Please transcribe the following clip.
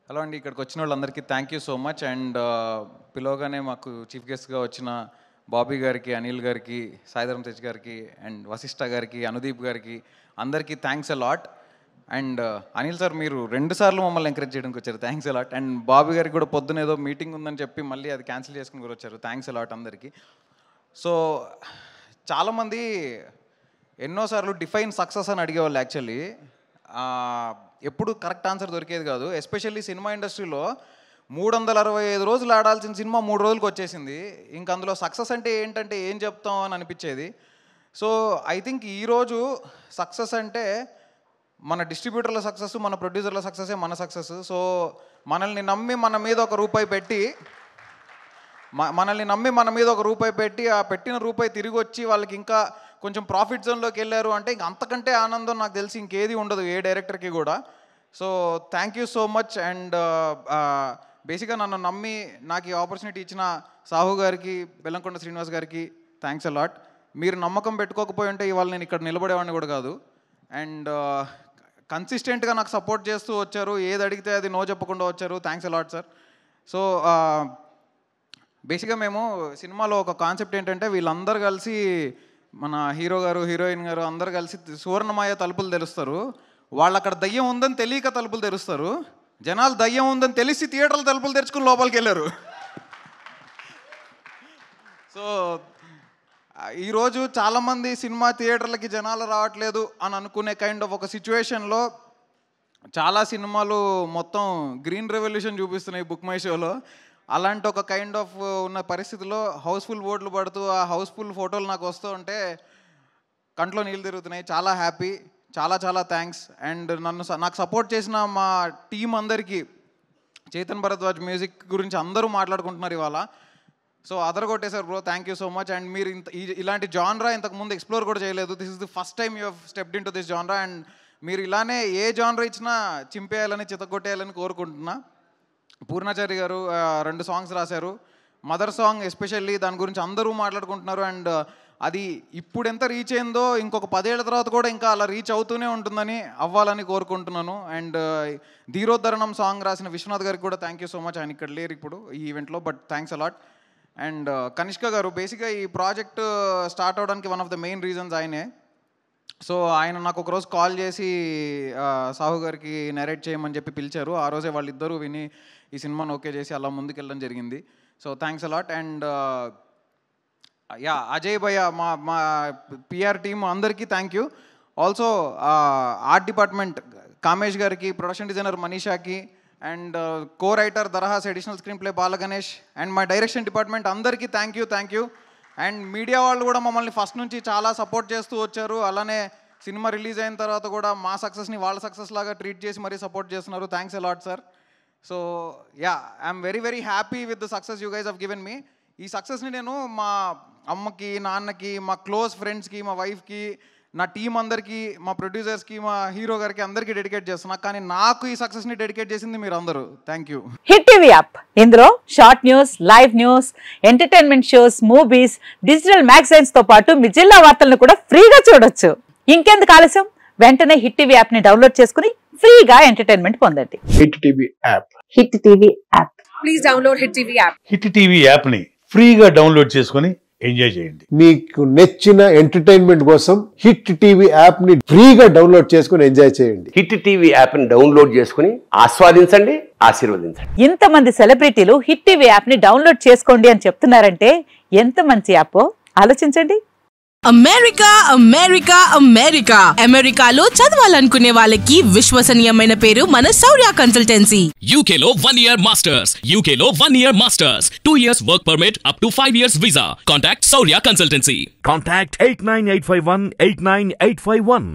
Hello అండి, ఇక్కడికి వచ్చిన వాళ్ళందరికీ thank you so much. And పిలవగానే మాకు చీఫ్ గెస్ట్గా వచ్చిన బాబీ గారికి, అనిల్ గారికి, సాయిధరం తేజ్ గారికి, అండ్ వశిష్ఠ గారికి, అనుదీప్ గారికి అందరికీ thanks a lot. And Anil sir మీరు 2 సార్లు మమ్మల్ని ఎంకరేజ్ చేయడానికి వచ్చారు, thanks a lot. And Bobby గారికి కూడా పొద్దున ఏదో మీటింగ్ ఉందని చెప్పి మళ్ళీ అది క్యాన్సిల్ చేసుకుని కూడా వచ్చారు, థ్యాంక్స్ అ లాట్ అందరికీ. సో చాలామంది ఎన్నోసార్లు డిఫైన్ సక్సెస్ అని అడిగేవాళ్ళు. యాక్చువల్లీ ఎప్పుడు కరెక్ట్ ఆన్సర్ దొరికేది కాదు. ఎస్పెషల్లీ సినిమా ఇండస్ట్రీలో 365 రోజులు ఆడాల్సిన సినిమా 3 రోజులకు వచ్చేసింది. ఇంక అందులో సక్సెస్ అంటే ఏంటంటే ఏం చెప్తాం అని అనిపించేది. సో ఐ థింక్ ఈరోజు సక్సెస్ అంటే మన డిస్ట్రిబ్యూటర్ల సక్సెస్, మన ప్రొడ్యూసర్ల సక్సెసే మన సక్సెస్. సో మనల్ని నమ్మి మన మీద ఒక రూపాయి పెట్టి ఆ పెట్టిన రూపాయి తిరిగి వచ్చి వాళ్ళకి ఇంకా కొంచెం ప్రాఫిట్ జోన్లోకి వెళ్ళారు అంటే ఇంక అంతకంటే ఆనందం నాకు తెలిసి ఇంకేది ఉండదు ఏ డైరెక్టర్కి కూడా. So thank you so much. And బేసిక్గా నన్ను నమ్మి నాకు ఈ ఆపర్చునిటీ ఇచ్చిన సాహు గారికి, బెల్లంకొండ శ్రీనివాస్ గారికి థ్యాంక్స్ అ లాట్. మీరు నమ్మకం పెట్టుకోకపోయి ఉంటే ఇవాళ నేను ఇక్కడ నిలబడేవాడిని కూడా కాదు. అండ్ కన్సిస్టెంట్గా నాకు సపోర్ట్ చేస్తూ వచ్చారు, ఏది అడిగితే అది నో చెప్పకుండా వచ్చారు, thanks a lot sir. So బేసిక్గా మేము సినిమాలో ఒక కాన్సెప్ట్ ఏంటంటే వీళ్ళందరూ కలిసి మన హీరో గారు, హీరోయిన్ గారు అందరు కలిసి సువర్ణమాయ తలుపులు తెరుస్తారు. వాళ్ళు అక్కడ దయ్యం ఉందని తెలియక తలుపులు తెరుస్తారు. జనాలు దయ్యం ఉందని తెలిసి థియేటర్ల తలుపులు తెరుచుకుని లోపలికి వెళ్ళారు. సో ఈరోజు చాలామంది సినిమా థియేటర్లకి జనాలు రావట్లేదు అని అనుకునే కైండ్ ఆఫ్ ఒక సిచ్యువేషన్లో చాలా సినిమాలు మొత్తం గ్రీన్ రెవల్యూషన్ చూపిస్తున్నాయి బుక్ మై షోలో. అలాంటి ఒక కైండ్ ఆఫ్ ఉన్న పరిస్థితిలో హౌస్ఫుల్ బోర్డులు పడుతూ ఆ హౌస్ఫుల్ ఫోటోలు నాకు వస్తూ ఉంటే కంట్లో నీళ్ళు తిరుగుతున్నాయి. చాలా హ్యాపీ, చాలా చాలా థ్యాంక్స్. అండ్ నాకు సపోర్ట్ చేసిన మా టీం అందరికీ, చేతన్ భరద్వాజ్ మ్యూజిక్ గురించి అందరూ మాట్లాడుకుంటున్నారు ఇవాళ. సో అదరగొట్టేశారు bro, thank you so much. And మీరు ఇలాంటి జాన్రా ఇంతకుముందు ఎక్స్ప్లోర్ కూడా చేయలేదు. This is the first time you have stepped into this genre. And మీరు ఇలానే ఏ జాన్రా ఇచ్చినా చింపేయాలని, చితగొట్టేయాలని కోరుకుంటున్నా. పూర్ణాచారి గారు 2 సాంగ్స్ రాశారు. మదర్ సాంగ్ ఎస్పెషల్లీ దాని గురించి అందరూ మాట్లాడుకుంటున్నారు. అండ్ అది ఇప్పుడు ఎంత రీచ్ అయిందో ఇంకొక 10 ఏళ్ల తర్వాత కూడా ఇంకా అలా రీచ్ అవుతూనే ఉంటుందని, అవ్వాలని కోరుకుంటున్నాను. అండ్ ధీరోద్ధరణం సాంగ్ రాసిన విశ్వనాథ్ గారికి కూడా థ్యాంక్ యూ సో మచ్. ఆయన ఇక్కడ లేరు ఇప్పుడు ఈ ఈవెంట్లో, but thanks a lot. And Kanishka గారు, బేసిక్గా ఈ ప్రాజెక్ట్ స్టార్ట్ అవడానికి one of the main reasons ఆయనే. సో ఆయన నాకు ఒకరోజు కాల్ చేసి సాహు గారికి నరేట్ చేయమని చెప్పి పిలిచారు. ఆ రోజే వాళ్ళిద్దరూ విని ఈ సినిమాను ఓకే చేసి అలా ముందుకెళ్ళడం జరిగింది. So thanks a lot. And Ajay భయ్య, మా పిఆర్ టీమ్ అందరికీ thank you. Also art department Kamesh గారికి, ప్రొడక్షన్ డిజైనర్ మనీషాకి, and co writer Darahas, additional screenplay Balaganesh, and మా డైరెక్షన్ డిపార్ట్మెంట్ అందరికీ థ్యాంక్ యూ. అండ్ మీడియా వాళ్ళు కూడా మమ్మల్ని ఫస్ట్ నుంచి చాలా సపోర్ట్ చేస్తూ వచ్చారు. అలానే సినిమా రిలీజ్ అయిన తర్వాత కూడా మా సక్సెస్ని వాళ్ళ సక్సెస్ లాగా ట్రీట్ చేసి మరీ సపోర్ట్ చేస్తున్నారు. Thanks a lot sir. So I'm very very happy with the success you guys have given me. ఈ సక్సెస్ని నేను మా అమ్మకి, నాన్నకి, మా క్లోజ్ ఫ్రెండ్స్కి, మా వైఫ్కి, నా టీం అందరికీ, మా ప్రొడ్యూసర్స్కి, మా హీరో గారికి అందరికీ డెడికేట్ చేస్తున్నా. కానీ నాకు ఈ సక్సెస్ని డెడికేట్ చేసింది మీరు అందరూ. Thank you. Hit TV app, ఇందులో short news, live news, entertainment shows, movies, digital magazines తో పాటు మీ జిల్లా వార్తలను కూడా ఫ్రీగా చూడొచ్చు. ఇంకెందుకు ఆలస్యం, వెంటనే హిట్ టీవీ యాప్ ని డౌన్లోడ్ చేసుకుని ఫ్రీగా ఎంటర్టైన్మెంట్ పొందండి. Hit TV app. Hit TV app. Please download hit TV app. Hit TV app ని ఫ్రీగా డౌన్లోడ్ చేసుకుని ఎంజాయ్ చేయండి. మీకు నచ్చిన ఎంటర్టైన్మెంట్ కోసం హిట్ టీవీ యాప్ ని ఫ్రీగా డౌన్లోడ్ చేసుకుని ఎంజాయ్ చేయండి. హిట్ టీవీ యాప్ ని డౌన్లోడ్ చేసుకుని ఆస్వాదించండి, ఆశీర్వదించండి. ఇంతమంది సెలబ్రిటీలు హిట్ టీవీ యాప్ ని డౌన్లోడ్ చేసుకోండి అని చెప్తున్నారంటే ఎంత మంచి యాప్ ఆలోచించండి. అమెరికా అమెరికా అమెరికా అమెరికాలో చదవాలనుకునే వాళ్ళకి విశ్వసనీయమైన పేరు మన శౌర్య కన్సల్టెన్సీ. UK లో 1 year masters, UK లో 1 year masters, 2 years work permit up to 5 years visa. Contact Saurya Consultancy. Contact 89851 89851.